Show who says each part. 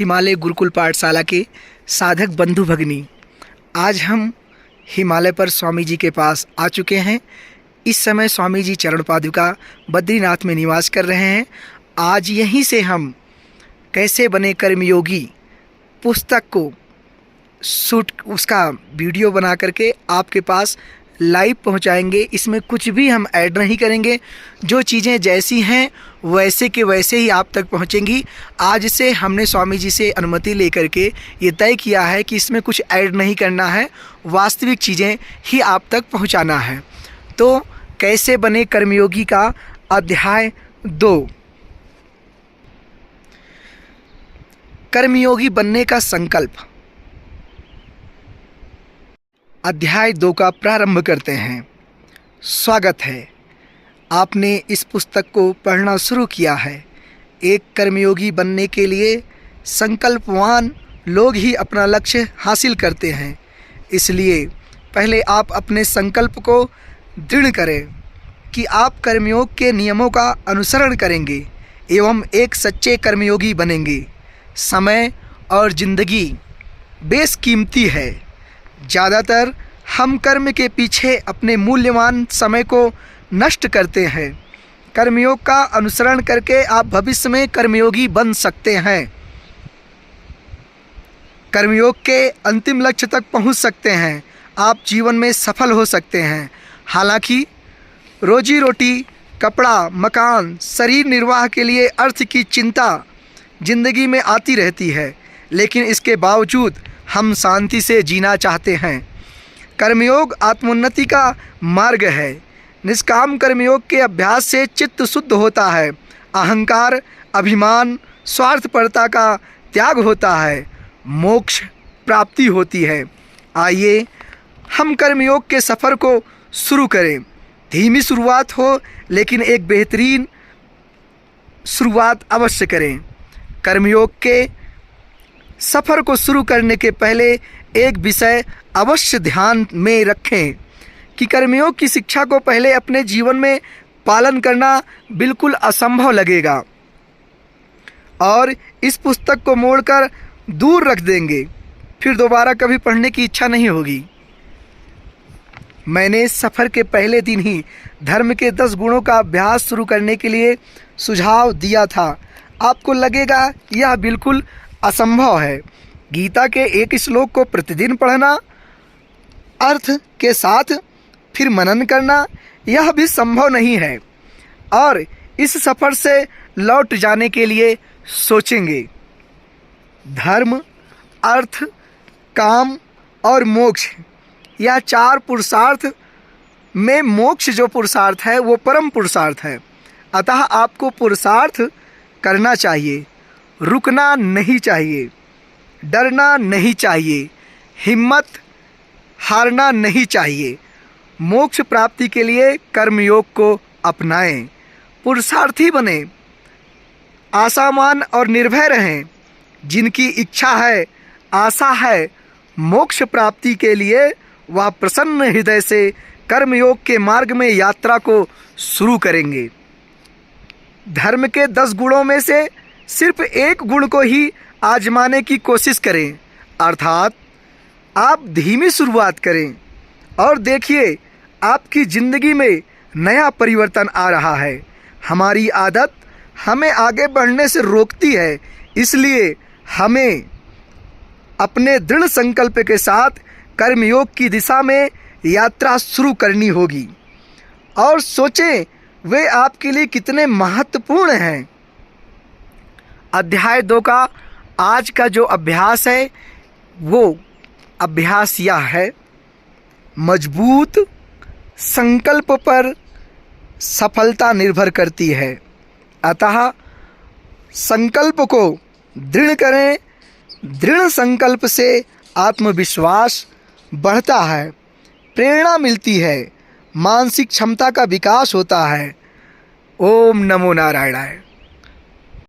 Speaker 1: हिमालय गुरुकुल पाठशाला के साधक बंधु भगिनी, आज हम हिमालय पर स्वामी जी के पास आ चुके हैं। इस समय स्वामी जी चरण पादुका बद्रीनाथ में निवास कर रहे हैं। आज यहीं से हम कैसे बने कर्मयोगी पुस्तक को शूट उसका वीडियो बना करके आपके पास लाइव पहुंचाएंगे। इसमें कुछ भी हम ऐड नहीं करेंगे, जो चीज़ें जैसी हैं वैसे के वैसे ही आप तक पहुंचेंगी। आज से हमने स्वामी जी से अनुमति लेकर के ये तय किया है कि इसमें कुछ ऐड नहीं करना है, वास्तविक चीज़ें ही आप तक पहुंचाना है। तो कैसे बने कर्मयोगी का अध्याय 2, कर्मयोगी बनने का संकल्प, अध्याय 2 का प्रारंभ करते हैं। स्वागत है, आपने इस पुस्तक को पढ़ना शुरू किया है। एक कर्मयोगी बनने के लिए संकल्पवान लोग ही अपना लक्ष्य हासिल करते हैं। इसलिए पहले आप अपने संकल्प को दृढ़ करें कि आप कर्मयोग के नियमों का अनुसरण करेंगे एवं एक सच्चे कर्मयोगी बनेंगे। समय और ज़िंदगी बेशकीमती है। ज़्यादातर हम कर्म के पीछे अपने मूल्यवान समय को नष्ट करते हैं। कर्मयोग का अनुसरण करके आप भविष्य में कर्मयोगी बन सकते हैं, कर्मयोग के अंतिम लक्ष्य तक पहुंच सकते हैं, आप जीवन में सफल हो सकते हैं। हालांकि रोजी रोटी, कपड़ा, मकान, शरीर निर्वाह के लिए अर्थ की चिंता जिंदगी में आती रहती है, लेकिन इसके बावजूद हम शांति से जीना चाहते हैं। कर्मयोग आत्मोन्नति का मार्ग है। निष्काम कर्मयोग के अभ्यास से चित्त शुद्ध होता है, अहंकार, अभिमान, स्वार्थपरता का त्याग होता है, मोक्ष प्राप्ति होती है। आइए हम कर्मयोग के सफ़र को शुरू करें। धीमी शुरुआत हो, लेकिन एक बेहतरीन शुरुआत अवश्य करें। कर्मयोग के सफ़र को शुरू करने के पहले एक विषय अवश्य ध्यान में रखें कि कर्मयोग की शिक्षा को पहले अपने जीवन में पालन करना बिल्कुल असंभव लगेगा और इस पुस्तक को मोड़कर दूर रख देंगे, फिर दोबारा कभी पढ़ने की इच्छा नहीं होगी। मैंने सफ़र के पहले दिन ही धर्म के 10 गुणों का अभ्यास शुरू करने के लिए सुझाव दिया था। आपको लगेगा यह बिल्कुल असंभव है। गीता के एक श्लोक को प्रतिदिन पढ़ना, अर्थ के साथ फिर मनन करना, यह भी संभव नहीं है। और इस सफ़र से लौट जाने के लिए सोचेंगे। धर्म, अर्थ, काम और मोक्ष, यह 4 पुरुषार्थ में मोक्ष जो पुरुषार्थ है वो परम पुरुषार्थ है। अतः आपको पुरुषार्थ करना चाहिए, रुकना नहीं चाहिए, डरना नहीं चाहिए, हिम्मत हारना नहीं चाहिए। मोक्ष प्राप्ति के लिए कर्मयोग को अपनाएं, पुरुषार्थी बने, आशावान और निर्भय रहें। जिनकी इच्छा है, आशा है मोक्ष प्राप्ति के लिए, वह प्रसन्न हृदय से कर्मयोग के मार्ग में यात्रा को शुरू करेंगे। धर्म के 10 गुणों में से सिर्फ एक गुण को ही आजमाने की कोशिश करें, अर्थात आप धीमी शुरुआत करें और देखिए आपकी ज़िंदगी में नया परिवर्तन आ रहा है। हमारी आदत हमें आगे बढ़ने से रोकती है, इसलिए हमें अपने दृढ़ संकल्प के साथ कर्मयोग की दिशा में यात्रा शुरू करनी होगी। और सोचें वे आपके लिए कितने महत्वपूर्ण हैं। अध्याय 2 का आज का जो अभ्यास है वो अभ्यास यह है, मजबूत संकल्प पर सफलता निर्भर करती है। अतः संकल्प को दृढ़ करें। दृढ़ संकल्प से आत्मविश्वास बढ़ता है, प्रेरणा मिलती है, मानसिक क्षमता का विकास होता है। ओम नमो नारायणाय।